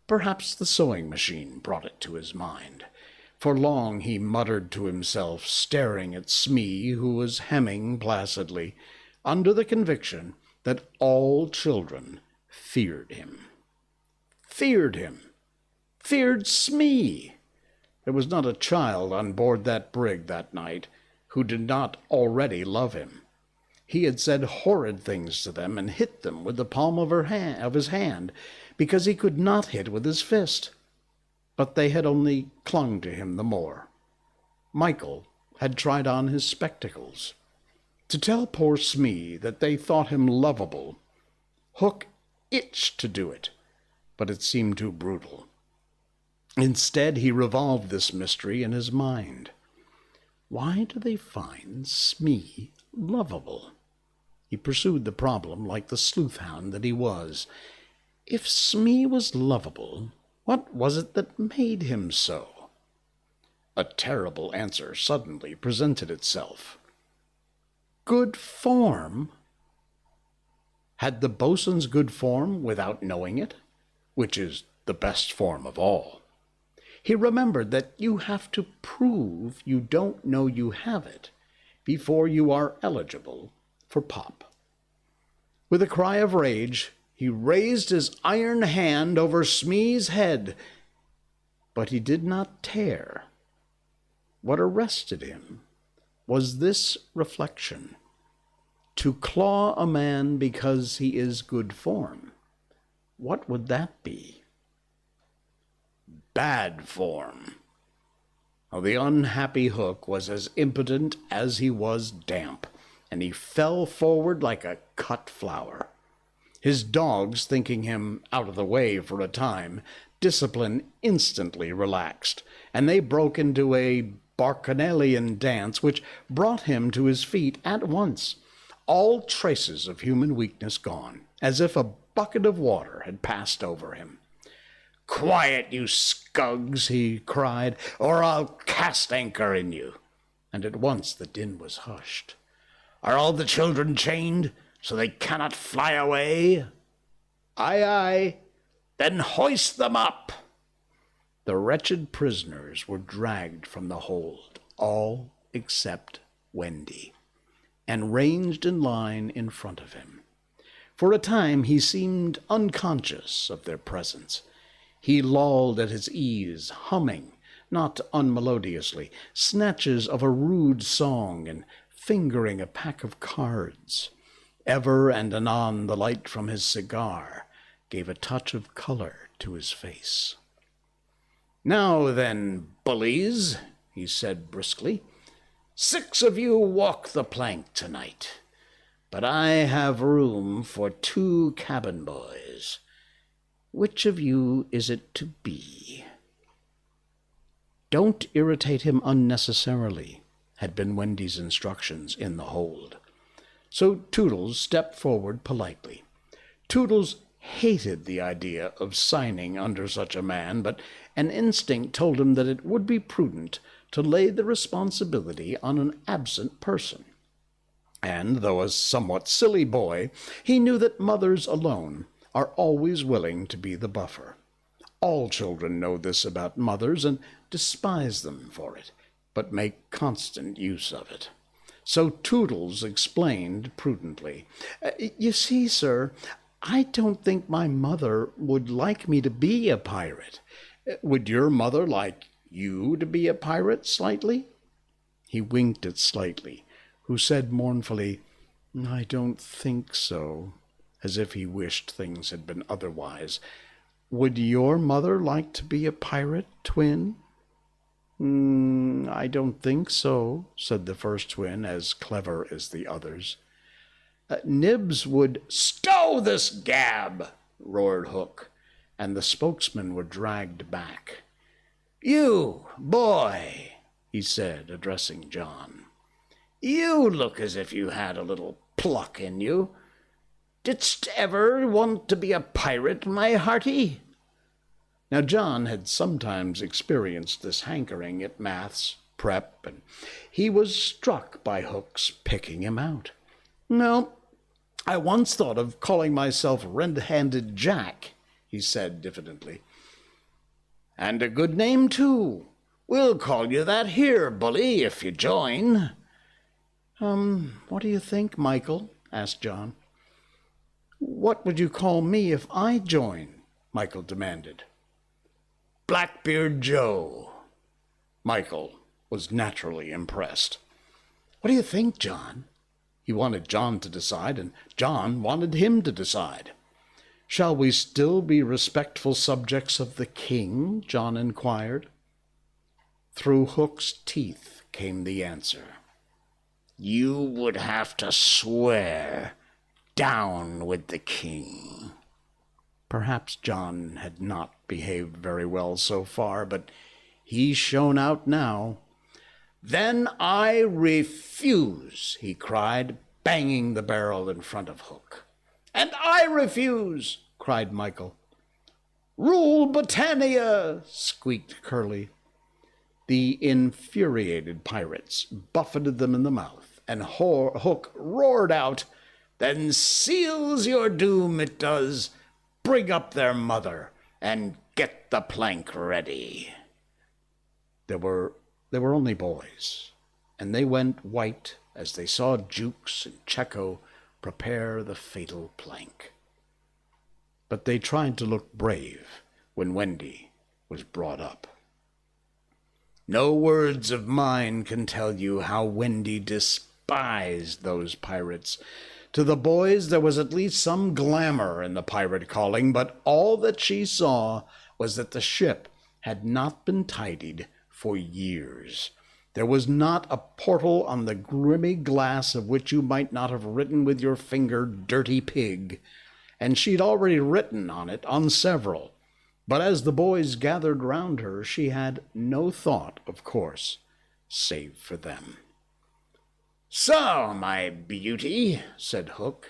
[SPEAKER 1] Perhaps the sewing machine brought it to his mind. For long he muttered to himself, staring at Smee, who was hemming placidly, under the conviction that all children feared him. Feared him. Feared Smee. There was not a child on board that brig that night who did not already love him. He had said horrid things to them and hit them with the palm of his hand because he could not hit with his fist. But they had only clung to him the more. Michael had tried on his spectacles. To tell poor Smee that they thought him lovable, Hook itched to do it, but it seemed too brutal. Instead, he revolved this mystery in his mind. Why do they find Smee lovable? He pursued the problem like the sleuth-hound that he was. If Smee was lovable, what was it that made him so? A terrible answer suddenly presented itself. Good form? Had the boatswain's good form without knowing it, which is the best form of all? He remembered that you have to prove you don't know you have it before you are eligible for pop. With a cry of rage, he raised his iron hand over Smee's head, but he did not tear. What arrested him was this reflection. To claw a man because he is good form, what would that be? Bad form. Now, the unhappy Hook was as impotent as he was damp, and he fell forward like a cut flower. His dogs, thinking him out of the way for a time, discipline instantly relaxed, and they broke into a bacchanalian dance which brought him to his feet at once, all traces of human weakness gone, as if a bucket of water had passed over him. "Quiet, you scugs," he cried, "or I'll cast anchor in you." And at once the din was hushed. "Are all the children chained, so they cannot fly away?" "Aye, aye." "Then hoist them up." The wretched prisoners were dragged from the hold, all except Wendy. and ranged in line in front of him. For a time he seemed unconscious of their presence. He lolled at his ease, humming, not unmelodiously, snatches of a rude song and fingering a pack of cards. Ever and anon the light from his cigar gave a touch of color to his face. "Now then, bullies," he said briskly, "6 of you walk the plank tonight, but I have room for 2 cabin boys. Which of you is it to be?" "Don't irritate him unnecessarily," had been Wendy's instructions in the hold. So Toodles stepped forward politely. Toodles hated the idea of signing under such a man, but an instinct told him that it would be prudent to lay the responsibility on an absent person. And, though a somewhat silly boy, he knew that mothers alone are always willing to be the buffer. All children know this about mothers and despise them for it, but make constant use of it. So Toodles explained prudently, "You see, sir, I don't think my mother would like me to be a pirate. Would your mother like you to be a pirate, Slightly?" He winked at Slightly, who said mournfully, "I don't think so," as if he wished things had been otherwise. "Would your mother like to be a pirate, Twin?" "I don't think so," said the first twin, as clever as the others. "Nibs would—" "Stow this gab!" roared Hook, and the spokesmen were dragged back. "You, boy," he said, addressing John, "you look as if you had a little pluck in you. Didst ever want to be a pirate, my hearty?" Now John had sometimes experienced this hankering at maths, prep, and he was struck by Hook's picking him out. "No, I once thought of calling myself Red-Handed Jack," he said diffidently. "And a good name, too. We'll call you that here, bully, if you join." What do you think, Michael?" asked John. "What would you call me if I join?" Michael demanded. "Blackbeard Joe." Michael was naturally impressed. "What do you think, John?" He wanted John to decide, and John wanted him to decide. "Shall we still be respectful subjects of the king?" John inquired. Through Hook's teeth came the answer. "You would have to swear, 'Down with the king.'" Perhaps John had not behaved very well so far, but he shone out now. "Then I refuse," he cried, banging the barrel in front of Hook. "And I refuse," cried Michael. "Rule Britannia," squeaked Curly. The infuriated pirates buffeted them in the mouth, and Hook roared out, "Then seals your doom it does. Bring up their mother, and get the plank ready." They were only boys, and they went white as they saw Jukes and Checo prepare the fatal plank. But they tried to look brave when Wendy was brought up. No words of mine can tell you how Wendy despised those pirates. To the boys there was at least some glamour in the pirate calling, but all that she saw was that the ship had not been tidied for years. There was not a portal on the grimy glass of which you might not have written with your finger, "Dirty Pig," and she'd already written on it on several. But as the boys gathered round her, she had no thought, of course, save for them. "So, my beauty," said Hook,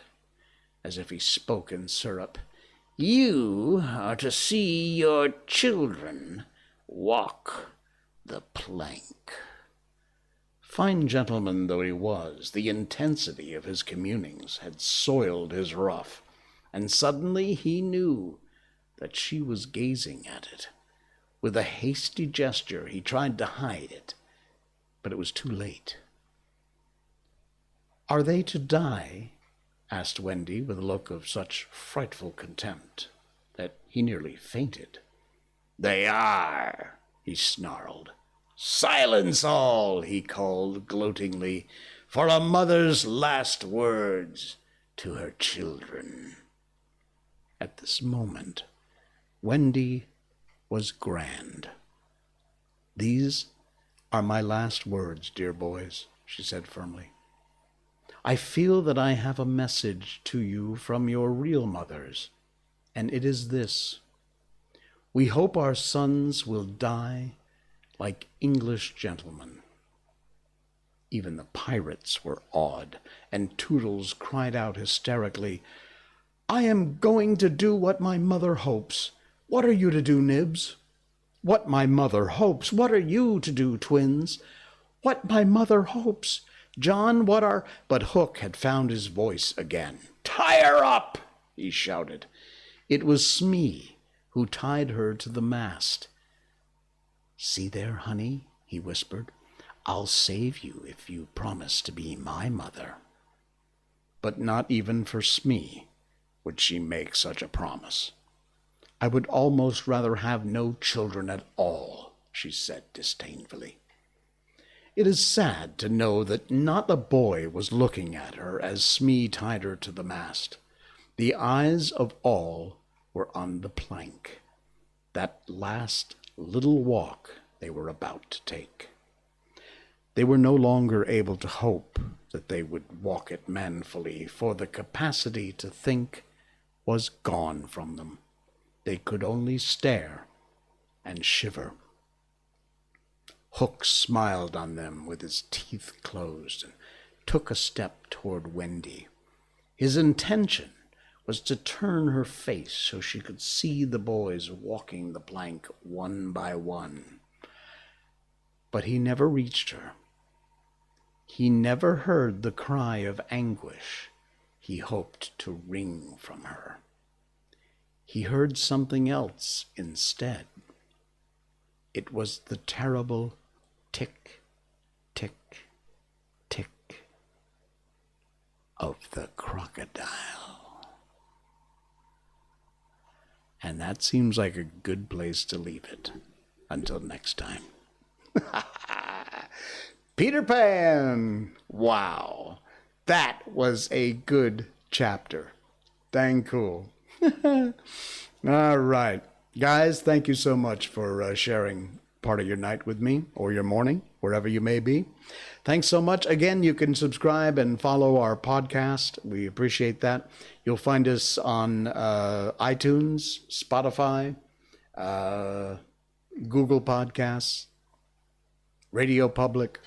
[SPEAKER 1] as if he spoke in syrup, "you are to see your children walk the plank." Fine gentleman though he was, the intensity of his communings had soiled his ruff, and suddenly he knew that she was gazing at it. With a hasty gesture he tried to hide it, but it was too late. Are they to die? Asked Wendy with a look of such frightful contempt that he nearly fainted. They are, he snarled. Silence all, he called gloatingly, for a mother's last words to her children. At this moment, Wendy was grand. These are my last words, dear boys, she said firmly. I feel that I have a message to you from your real mothers, and it is this. We hope our sons will die like English gentlemen. Even the pirates were awed, and Toodles cried out hysterically, I am going to do what my mother hopes. What are you to do, Nibs? What my mother hopes. What are you to do, twins? What my mother hopes. John, what are... But Hook had found his voice again. Tie her up, he shouted. It was Smee who tied her to the mast. See there, honey, he whispered. I'll save you if you promise to be my mother. But not even for Smee would she make such a promise. I would almost rather have no children at all, she said disdainfully. It is sad to know that not a boy was looking at her as Smee tied her to the mast. The eyes of all were on the plank, that last little walk they were about to take. They were no longer able to hope that they would walk it manfully, for the capacity to think was gone from them. They could only stare and shiver. Hook smiled on them with his teeth closed and took a step toward Wendy. His intention was to turn her face so she could see the boys walking the plank one by one. But he never reached her. He never heard the cry of anguish he hoped to wring from her. He heard something else instead. It was the terrible tick, tick, tick of the crocodile. And that seems like a good place to leave it. Until next time. Peter Pan! Wow. That was a good chapter. Dang cool. All right. Guys, thank you so much for sharing part of your night with me, or your morning, wherever you may be. Thanks so much. Again, you can subscribe and follow our podcast. We appreciate that. You'll find us on iTunes, Spotify, Google Podcasts, Radio Public,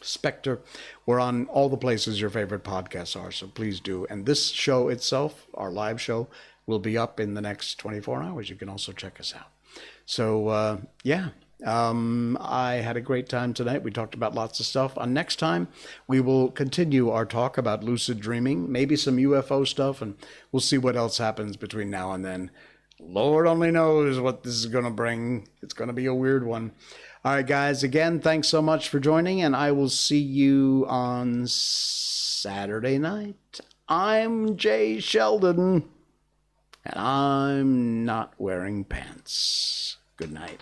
[SPEAKER 1] Spectre. We're on all the places your favorite podcasts are, so please do. And this show itself, our live show, will be up in the next 24 hours. You can also check us out. So, I had a great time tonight. We talked about lots of stuff. Next time, we will continue our talk about lucid dreaming, maybe some UFO stuff, and we'll see what else happens between now and then. Lord only knows what this is going to bring. It's going to be a weird one. All right, guys, again, thanks so much for joining, and I will see you on Saturday night. I'm Jay Sheldon, and I'm not wearing pants. Good night.